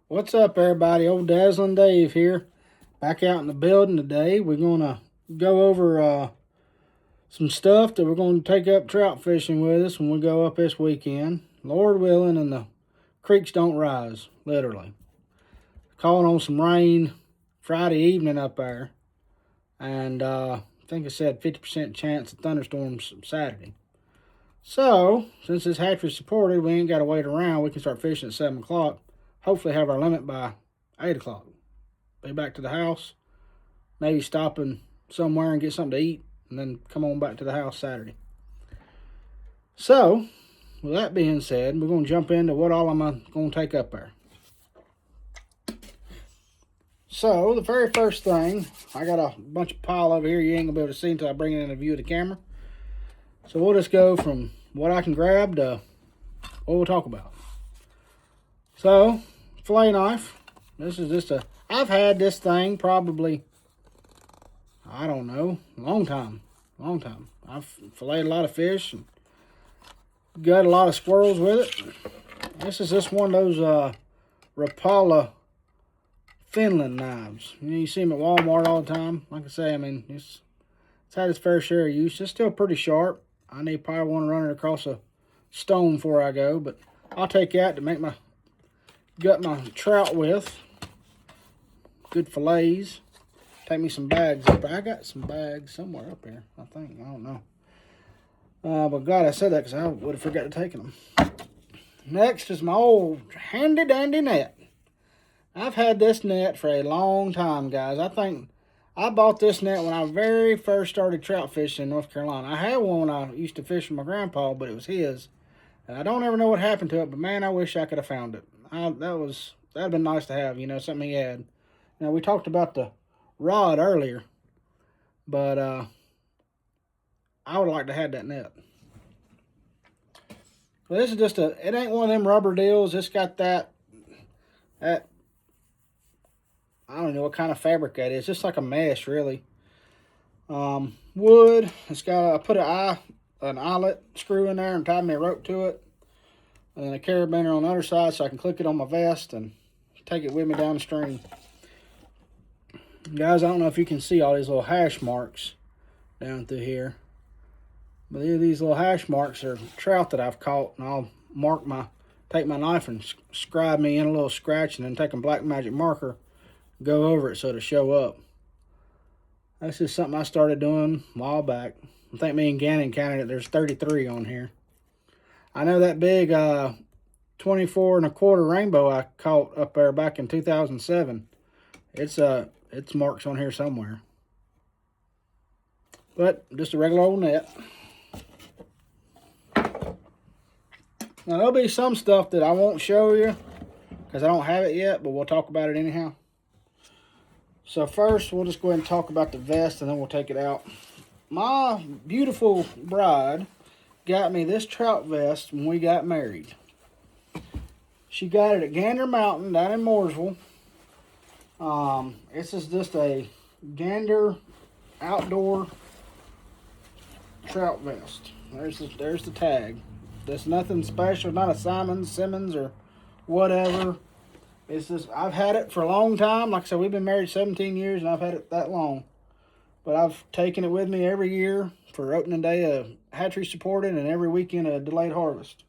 What's up, everybody? Old Dazzling Dave here. Back out in the building today. We're going to go over some stuff that we're going to take up trout fishing with us when we go up this weekend. Lord willing, and the creeks don't rise, literally. Calling on some rain Friday evening up there. And I think it said 50% chance of thunderstorms Saturday. So, since this hatchery's supported, we ain't got to wait around. We can start fishing at 7 o'clock. Hopefully have our limit by 8 o'clock. Be back to the house. Maybe stopping somewhere and get something to eat. And then come on back to the house Saturday. So, with that being said, we're going to jump into what all I'm going to take up there. So, the very first thing, I got a bunch of pile over here you ain't going to be able to see until I bring it in the view of the camera. So, we'll just go from what I can grab to what we'll talk about. So, fillet knife. This is just I've had this thing probably, I don't know, long time. I've filleted a lot of fish and got a lot of squirrels with it. This is just one of those Rapala Finland knives. You see them at Walmart all the time. Like I say, I mean, it's had its fair share of use. It's still pretty sharp. I need probably one to run it across a stone before I go, but I'll take that to make my trout with. Good fillets. Take me some bags up there. I got some bags somewhere up here, I think. I don't know. But God, I said that because I would have forgot to take them. Next is my old handy dandy net. I've had this net for a long time, guys. I think I bought this net when I very first started trout fishing in North Carolina. I had one when I used to fish with my grandpa, but it was his. And I don't ever know what happened to it, but man, I wish I could have found it. That'd have been nice to have, something he had. Now, we talked about the rod earlier, but I would like to have that net. Well, this is just it ain't one of them rubber deals. It's got that, I don't know what kind of fabric that is. Just like a mesh, really. Wood. It's got, I put an eyelet screw in there and tied me a rope to it. And then a carabiner on the other side so I can click it on my vest and take it with me down the stream. Guys, I don't know if you can see all these little hash marks down through here. But these little hash marks are trout that I've caught. And I'll take my knife and scribe me in a little scratch and then take a black magic marker, go over it so it'll show up. That's just something I started doing a while back. I think me and Gannon counted it. There's 33 on here. I know that big 24 1/4 rainbow I caught up there back in 2007. It's marks on here somewhere. But just a regular old net. Now there'll be some stuff that I won't show you because I don't have it yet, but we'll talk about it anyhow. So first, we'll just go ahead and talk about the vest and then we'll take it out. My beautiful bride got me this trout vest when we got married. She got it at Gander Mountain down in Mooresville. This is just a Gander outdoor trout vest. There's the tag. There's nothing special, not a Simmons or whatever. It's just, I've had it for a long time. Like I said, we've been married 17 years and I've had it that long. But I've taken it with me every year for opening day of hatchery supported and every weekend of delayed harvest.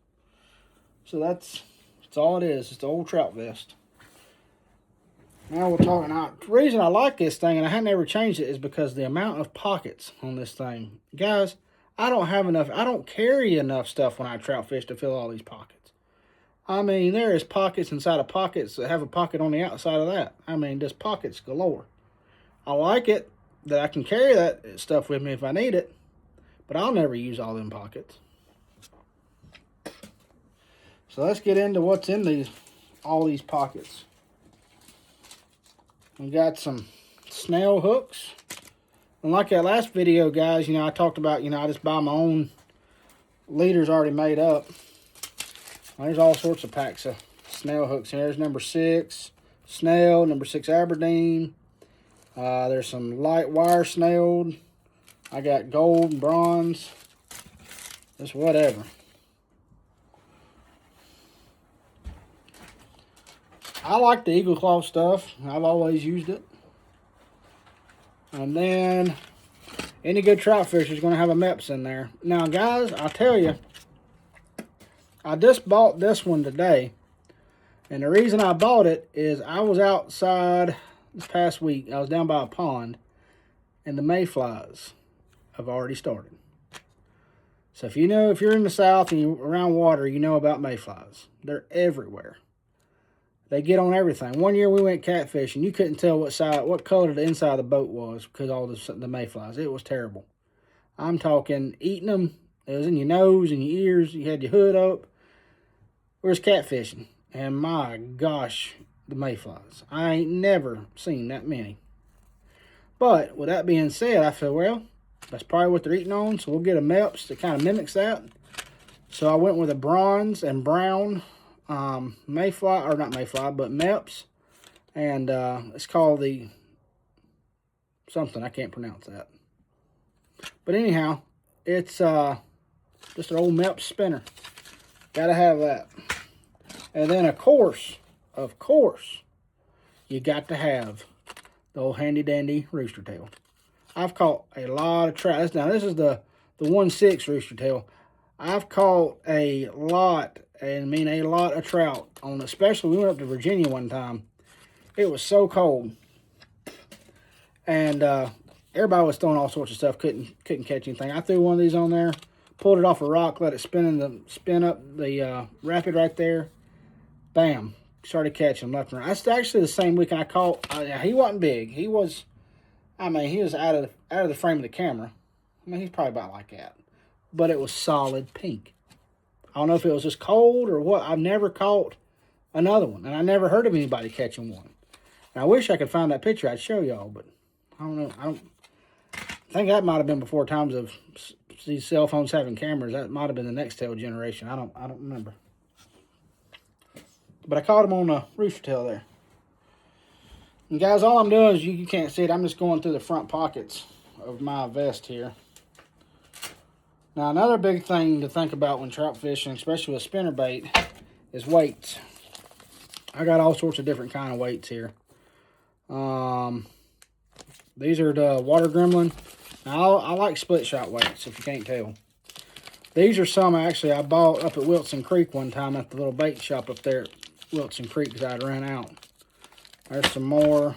So that's all it is. It's the old trout vest. Now we're talking out. The reason I like this thing, and I hadn't ever changed it, is because the amount of pockets on this thing. Guys, I don't have enough. I don't carry enough stuff when I trout fish to fill all these pockets. I mean, there is pockets inside of pockets that have a pocket on the outside of that. I mean, just pockets galore. I like it that I can carry that stuff with me if I need it, but I'll never use all them pockets. So let's get into what's in all these pockets. We got some snail hooks. And like that last video, guys, I talked about, I just buy my own leaders already made up. Well, there's all sorts of packs of snail hooks. There's number 6 snail, number 6 Aberdeen. There's some light wire snailed. I got gold and bronze. Just whatever. I like the Eagle Claw stuff. I've always used it. And then any good trout fish is going to have a MEPS in there. Now, guys, I'll tell you, I just bought this one today. And the reason I bought it is I was outside this past week. I was down by a pond, and the mayflies have already started. So if you're in the South and you're around water, you know about mayflies. They're everywhere. They get on everything. One year we went catfishing. You couldn't tell what color the inside of the boat was because all the mayflies. It was terrible. I'm talking eating them. It was in your nose and your ears. You had your hood up. We was catfishing. And my gosh, the mayflies. I ain't never seen that many. But with that being said, I feel, well, that's probably what they're eating on. So we'll get a MEPS that kind of mimics that. So I went with a bronze and brown mayfly, or not mayfly, but MEPS. And it's called the something. I can't pronounce that. But anyhow, it's just an old MEPS spinner. Gotta have that. And then, of course, you got to have the old handy-dandy rooster tail. I've caught a lot of trout. Now, this is the 1/6 rooster tail. I've caught a lot, and I mean a lot of trout on, especially we went up to Virginia one time. It was so cold. And everybody was throwing all sorts of stuff, couldn't catch anything. I threw one of these on there, pulled it off a rock, let it spin up the rapid right there. Bam. Started catching left and right. That's actually the same weekend I caught. He wasn't big. He was out of the frame of the camera. I mean, he's probably about like that. But it was solid pink. I don't know if it was just cold or what. I've never caught another one. And I never heard of anybody catching one. And I wish I could find that picture. I'd show y'all. But I don't know. I think that might have been before times of these cell phones having cameras. That might have been the Nextel generation. I don't remember. But I caught him on a rooster tail there. And guys, all I'm doing is, you can't see it, I'm just going through the front pockets of my vest here. Now, another big thing to think about when trout fishing, especially with spinnerbait, is weights. I got all sorts of different kind of weights here. These are the Water Gremlin. Now, I like split shot weights, if you can't tell. These are some actually I bought up at Wilson Creek one time at the little bait shop up there at Wilson Creek because I'd ran out. There's some more.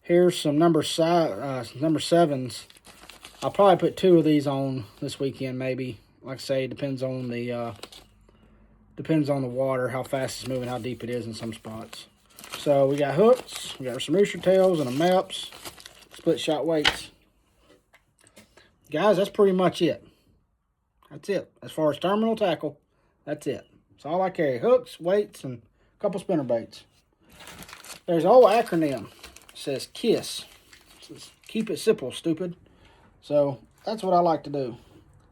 Here's some number 7s. I'll probably put 2 of these on this weekend, maybe. Like I say, depends on the water, how fast it's moving, how deep it is in some spots. So we got hooks, we got some rooster tails and a MEPS, split shot weights. Guys, that's pretty much it. That's it. As far as terminal tackle, that's it. That's all I carry. Hooks, weights, and a couple spinner baits. There's an old acronym. It says KISS. It says, keep it simple, stupid. So that's what I like to do.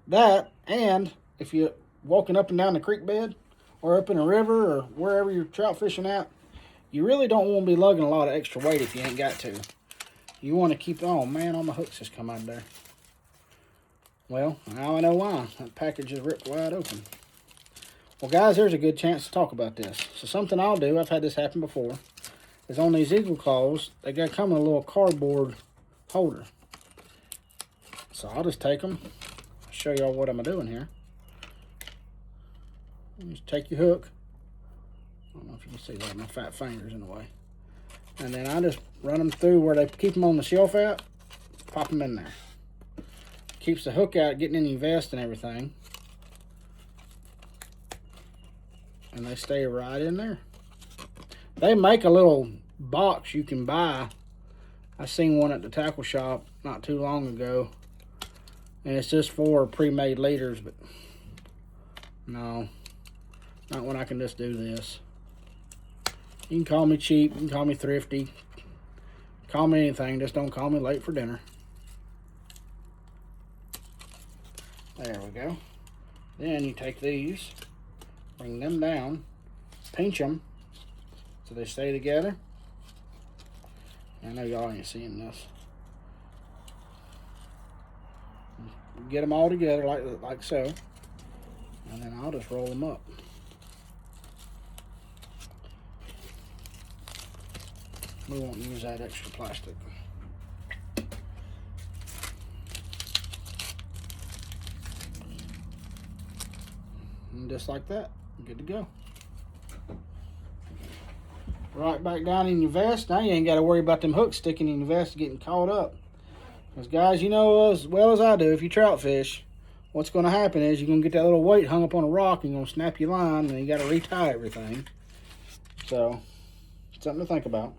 That, and if you're walking up and down the creek bed or up in a river or wherever you're trout fishing at, you really don't want to be lugging a lot of extra weight if you ain't got to. You want to keep, oh man, all my hooks just come out of there. Well, now I know why. That package is ripped wide open. Well, guys, there's a good chance to talk about this. So something I'll do, I've had this happen before, is on these Eagle Claws, they got come in a little cardboard holder. So I'll just take them, show y'all what I'm doing here. Just take your hook. I don't know if you can see that, my fat finger's in the way. And then I just run them through where they keep them on the shelf at, pop them in there. Keeps the hook out, getting in your vest and everything. And they stay right in there. They make a little box you can buy. I seen one at the tackle shop not too long ago. And it's just for pre-made leaders, but no, not when I can just do this. You can call me cheap, you can call me thrifty, call me anything, just don't call me late for dinner. There we go. Then you take these, bring them down, pinch them so they stay together. I know y'all ain't seeing this. Get them all together like so, and then I'll just roll them up. We won't use that extra plastic. And just like that, good to go. Right back down in your vest. Now you ain't got to worry about them hooks sticking in your vest getting caught up. Because guys, you know as well as I do, if you trout fish, what's going to happen is you're going to get that little weight hung up on a rock and you're going to snap your line and you got to retie everything. So, something to think about.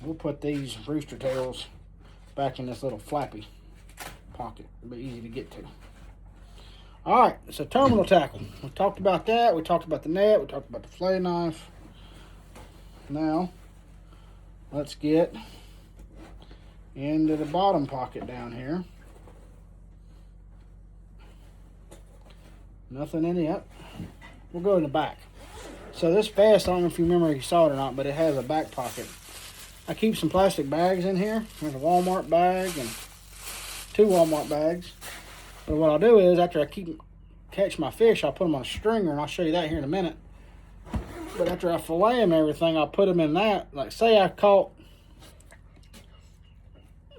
We'll put these rooster tails back in this little flappy pocket. It'll be easy to get to. Alright, so terminal tackle. We talked about that. We talked about the net. We talked about the fillet knife. Now, let's get into the bottom pocket down here. Nothing in it. We'll go in the back. So this vest, I don't know if you remember if you saw it or not, but it has a back pocket. I keep some plastic bags in here. There's a Walmart bag and 2 Walmart bags. But what I'll do is after I catch my fish, I'll put them on a stringer, and I'll show you that here in a minute. But after I fillet them and everything, I'll put them in that. Like say I caught,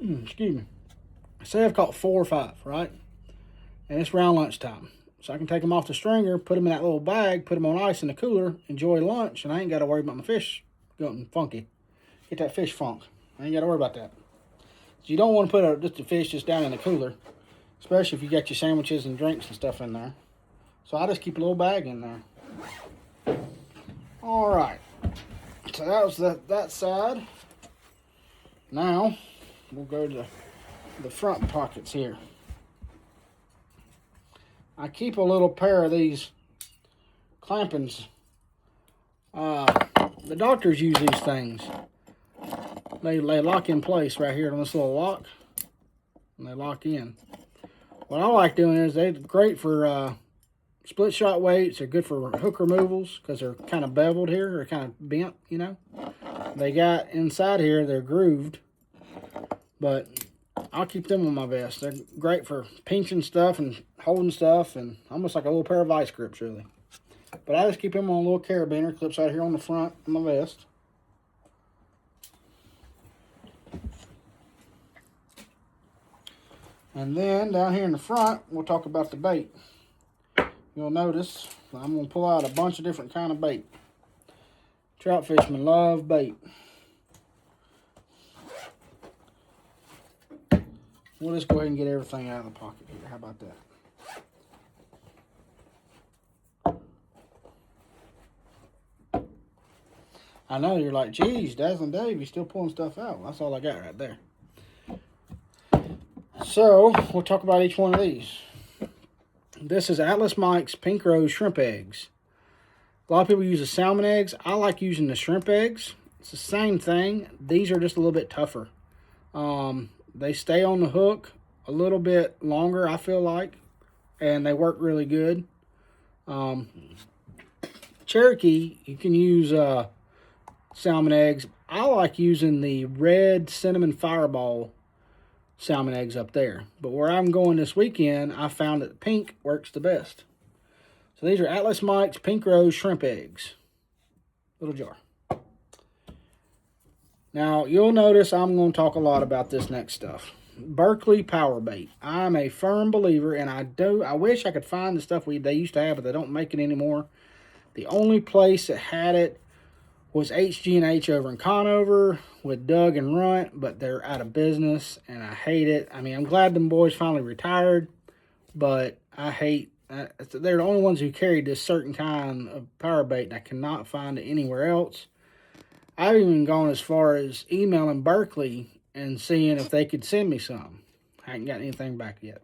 excuse me, say I've caught 4 or 5, right? And it's around lunchtime. So I can take them off the stringer, put them in that little bag, put them on ice in the cooler, enjoy lunch, and I ain't got to worry about my fish going funky. Get that fish funk. I ain't got to worry about that. So you don't want to put just a fish just down in the cooler, especially if you got your sandwiches and drinks and stuff in there. So I just keep a little bag in there. All right. So that was that side. Now we'll go to the front pockets here. I keep a little pair of these clampings. The doctors use these things. They lock in place right here on this little lock, and they lock in. What I like doing is they're great for split shot weights. They're good for hook removals because they're kind of beveled here. They're kind of bent, you know. They got inside here, they're grooved, but I'll keep them on my vest. They're great for pinching stuff and holding stuff, and almost like a little pair of vice grips, really. But I just keep them on a little carabiner, clips out here on the front of my vest. And then down here in the front, we'll talk about the bait. You'll notice I'm going to pull out a bunch of different kind of bait. Trout fishermen love bait. We'll just go ahead and get everything out of the pocket here. How about that? I know you're like, geez, Dazzling Dave, you're still pulling stuff out. Well, that's all I got right there. So, we'll talk about each one of these. This is Atlas Mike's Pink Rose Shrimp Eggs. A lot of people use the salmon eggs. I like using the shrimp eggs. It's the same thing. These are just a little bit tougher. They stay on the hook a little bit longer, I feel like, and they work really good. Cherokee, you can use salmon eggs. I like using the red cinnamon fireball salmon eggs up there. But where I'm going this weekend, I found that pink works the best. So these are Atlas Mike's Pink Rose Shrimp Eggs. Little jar. Now, you'll notice I'm going to talk a lot about this next stuff. Berkley Power Bait. I'm a firm believer, and I wish I could find the stuff they used to have, but they don't make it anymore. The only place that had it was HG&H over in Conover with Doug and Runt, but they're out of business, and I hate it. I mean, I'm glad them boys finally retired, but I hate they're the only ones who carried this certain kind of power bait, and I cannot find it anywhere else. I've even gone as far as emailing Berkley and seeing if they could send me some. I haven't got anything back yet.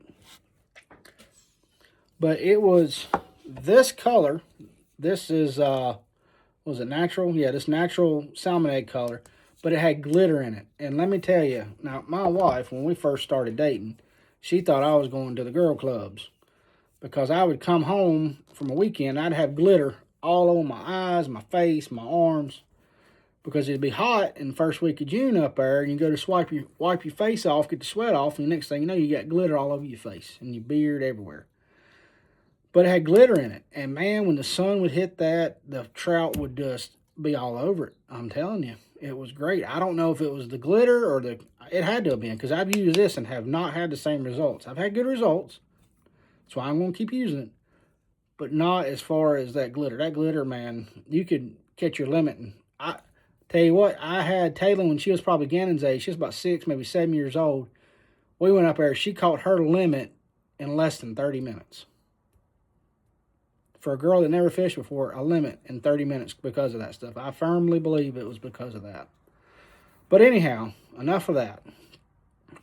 But it was this color. This is, was it natural? Yeah, this natural salmon egg color. But it had glitter in it. And let me tell you, now, my wife, when we first started dating, she thought I was going to the girl clubs. Because I would come home from a weekend, I'd have glitter all over my eyes, my face, my arms. Because it'd be hot in the first week of June up there, and you go to wipe your face off, get the sweat off, and the next thing you know, you got glitter all over your face and your beard everywhere. But it had glitter in it. And man, when the sun would hit that, the trout would just be all over it. I'm telling you, it was great. I don't know if it was the glitter or it had to have been, because I've used this and have not had the same results. I've had good results. That's why I'm going to keep using it. But not as far as that glitter. That glitter, man, you could catch your limit. And I tell you what, I had Taylor when she was probably Gannon's age. She was about 6, maybe 7 years old. We went up there. She caught her limit in less than 30 minutes. For a girl that never fished before, a limit in 30 minutes because of that stuff. I firmly believe it was because of that. But anyhow, enough of that.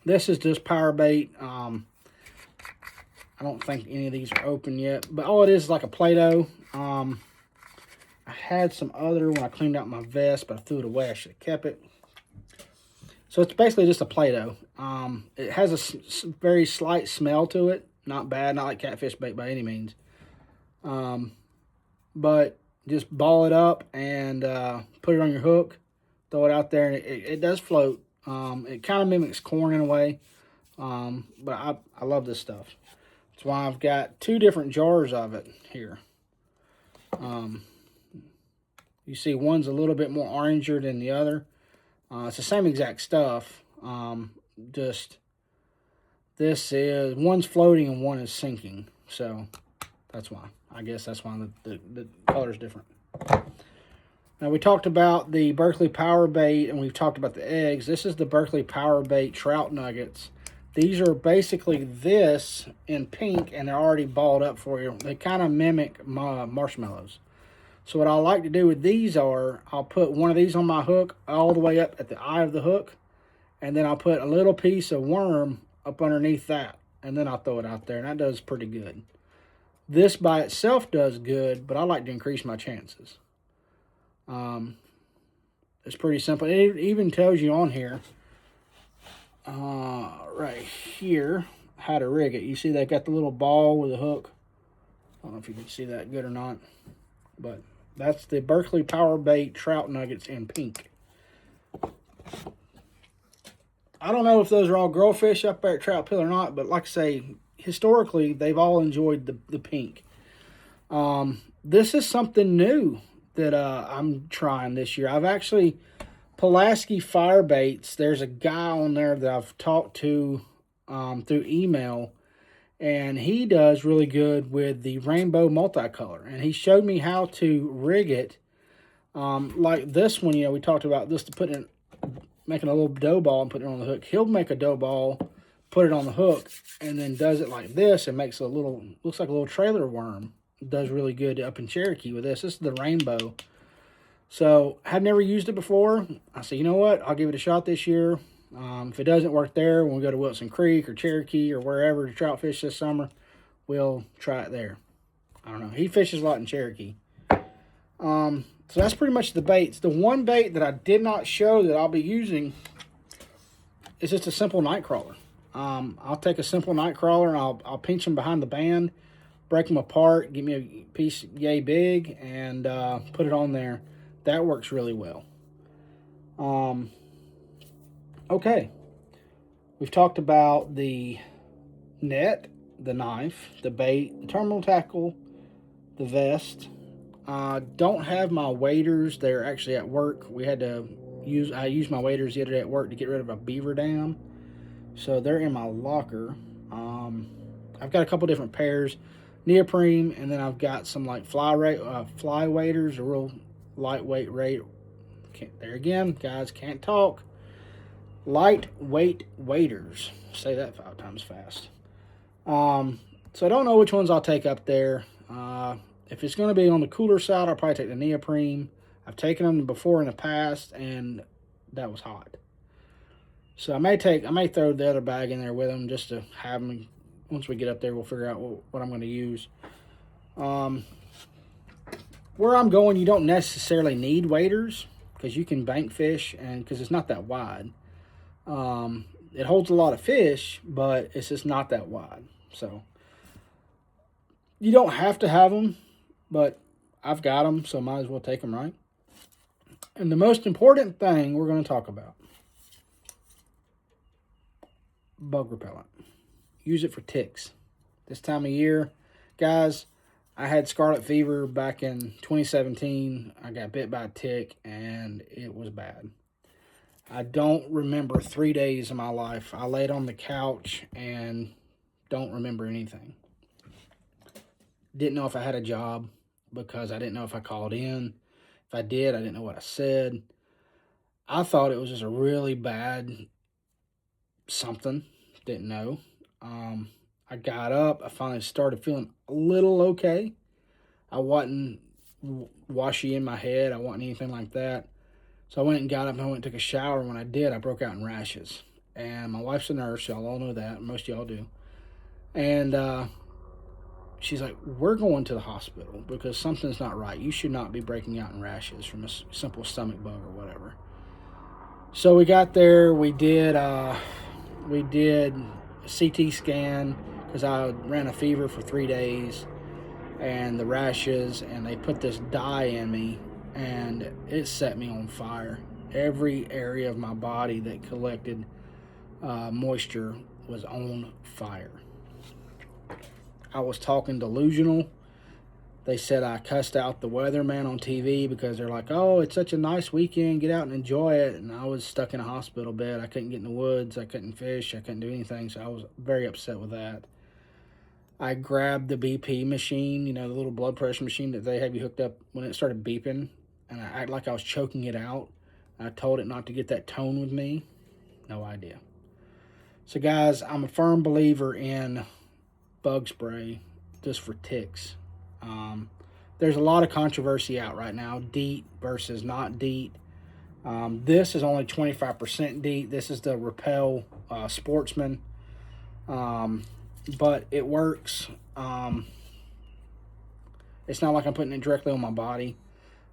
This is just power bait. I don't think any of these are open yet, but all it is like a Play-Doh. I had some other when I cleaned out my vest, but I threw it away. I should have kept it. So it's basically just a Play-Doh. It has a very slight smell to it. Not bad, not like catfish bait by any means. But just ball it up and put it on your hook. Throw it out there, and it does float. It kind of mimics corn in a way. But I love this stuff. That's why I've got 2 different jars of it here. You see one's a little bit more oranger than the other. It's the same exact stuff. Just this is, one's floating and one is sinking. So that's why. I guess that's why the color's different. Now, we talked about the Berkley Power Bait, and we've talked about the eggs. This is the Berkley Power Bait Trout Nuggets. These are basically this in pink, and they're already balled up for you. They kind of mimic marshmallows. So what I like to do with these are, I'll put one of these on my hook all the way up at the eye of the hook, and then I'll put a little piece of worm up underneath that, and then I'll throw it out there, and that does pretty good. This by itself does good, but I like to increase my chances. It's pretty simple. It even tells you on here, right here, how to rig it. You see they got the little ball with a hook. I don't know if you can see that good or not, but that's the Berkley Power Bait Trout Nuggets in pink. I don't know if those are all girlfish up there at Trout Pill or not, but like I say, historically, they've all enjoyed the pink. This is something new that I'm trying this year. I've actually, Pulaski Fire Baits, there's a guy on there that I've talked to through email, and he does really good with the rainbow multicolor. And he showed me how to rig it. Like this one, we talked about this, to put in, making a little dough ball and putting it on the hook. He'll make a dough ball, put it on the hook, and then does it like this and makes a little, looks like a little trailer worm. It does really good up in Cherokee with this. This is the rainbow. So, I've never used it before. I said, you know what? I'll give it a shot this year. If it doesn't work there, when we go to Wilson Creek or Cherokee or wherever to trout fish this summer, we'll try it there. I don't know. He fishes a lot in Cherokee. So that's pretty much the baits. The one bait that I did not show that I'll be using is just a simple night crawler. I'll take a simple night crawler and I'll pinch them behind the band, break them apart, give me a piece yay big, and put it on there. That works really well. Okay. We've talked about the net, the knife, the bait, the terminal tackle, the vest. Don't have my waders. They're actually at work. I used my waders the other day at work to get rid of a beaver dam. So they're in my locker. I've got a couple different pairs, neoprene, and then I've got some like fly waders, a real lightweight rate. There again, guys, can't talk. Lightweight waders. Say that 5 times fast. So I don't know which ones I'll take up there. If it's going to be on the cooler side, I'll probably take the neoprene. I've taken them before in the past, and that was hot. So I may throw the other bag in there with them just to have them. Once we get up there, we'll figure out what I'm going to use. Where I'm going, you don't necessarily need waders because you can bank fish, and because it's not that wide. It holds a lot of fish, but it's just not that wide. So you don't have to have them, but I've got them, so might as well take them, right? And the most important thing we're going to talk about, bug repellent. Use it for ticks. This time of year, guys, I had scarlet fever back in 2017. I got bit by a tick, and it was bad. I don't remember 3 days of my life. I laid on the couch and don't remember anything. Didn't know if I had a job because I didn't know if I called in. If I did, I didn't know what I said. I thought it was just a really bad something. Didn't know. I got up. I finally started feeling a little okay. I wasn't washy in my head. I wasn't anything like that. So I went and got up and I went and took a shower. When I did, I broke out in rashes. And my wife's a nurse. Y'all all know that. Most of y'all do. And she's like, we're going to the hospital because something's not right. You should not be breaking out in rashes from a simple stomach bug or whatever. So we got there. We did a CT scan because I ran a fever for 3 days and the rashes, and they put this dye in me, and it set me on fire. Every area of my body that collected moisture was on fire. I was talking delusional. They said I cussed out the weatherman on TV because they're like, oh, it's such a nice weekend, get out and enjoy it. And I was stuck in a hospital bed. I couldn't get in the woods. I couldn't fish. I couldn't do anything. So I was very upset with that. I grabbed the BP machine, you know, the little blood pressure machine that they have you hooked up when it started beeping. And I acted like I was choking it out. I told it not to get that tone with me. No idea. So guys, I'm a firm believer in bug spray just for ticks. There's a lot of controversy out right now, DEET versus not DEET. This is only 25% DEET. This is the Repel Sportsman, but it works. It's not like I'm putting it directly on my body.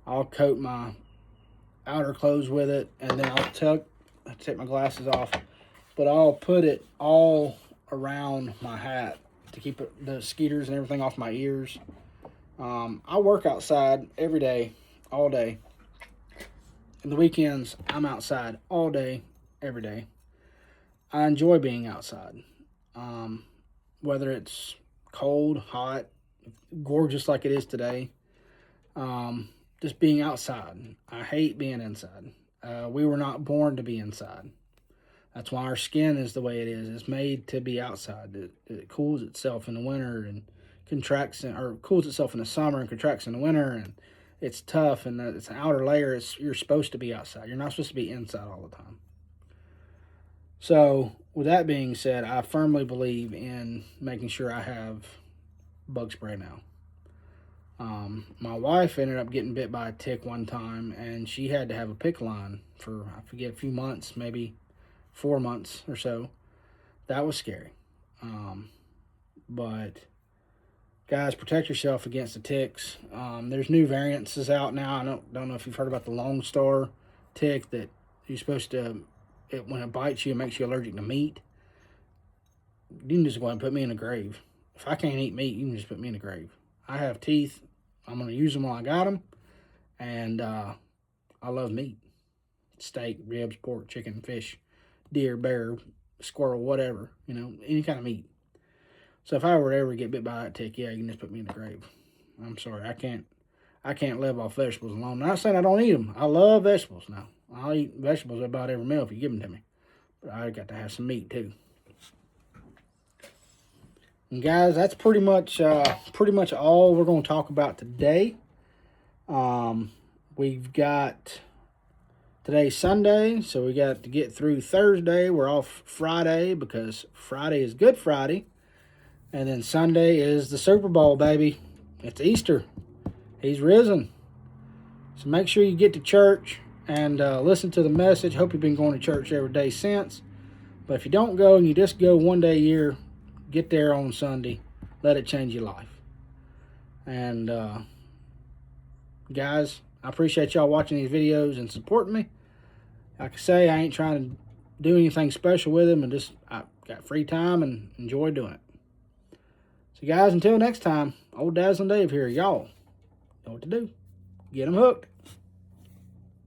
I'll coat my outer clothes with it, and then I'll take my glasses off, but I'll put it all around my hat to keep the mosquitoes and everything off my ears. I work outside every day, all day. And the weekends, I'm outside all day, every day. I enjoy being outside. Whether it's cold, hot, gorgeous like it is today. Just being outside. I hate being inside. We were not born to be inside. That's why our skin is the way it is. It's made to be outside. It cools itself in the winter and contracts, or cools itself in the summer and contracts in the winter, and it's tough, and it's an outer layer. You're supposed to be outside. You're not supposed to be inside all the time. So with that being said, I firmly believe in making sure I have bug spray now. My wife ended up getting bit by a tick one time, and she had to have a pick line for, I forget, a few months, maybe 4 months or so. That was scary. But guys, protect yourself against the ticks. There's new variants out now. I don't know if you've heard about the Lone Star tick that you're supposed to, when it bites you, it makes you allergic to meat. You can just go ahead and put me in a grave. If I can't eat meat, you can just put me in a grave. I have teeth. I'm going to use them while I got them. And I love meat. Steak, ribs, pork, chicken, fish, deer, bear, squirrel, whatever. You know, any kind of meat. So if I were to ever get bit by that tick, yeah, you can just put me in the grave. I'm sorry, I can't live off vegetables alone. I'm not saying I don't eat them. I love vegetables now. I'll eat vegetables about every meal if you give them to me. But I got to have some meat too. And guys, that's pretty much all we're going to talk about today. We've got today's Sunday, so we got to get through Thursday. We're off Friday because Friday is Good Friday. And then Sunday is the Super Bowl, baby. It's Easter. He's risen. So make sure you get to church and listen to the message. Hope you've been going to church every day since. But if you don't go and you just go one day a year, get there on Sunday. Let it change your life. And guys, I appreciate y'all watching these videos and supporting me. Like I say, I ain't trying to do anything special with them, and I got free time and enjoy doing it. So guys, until next time, old Dazzling Dave here. Y'all know what to do. Get them hooked.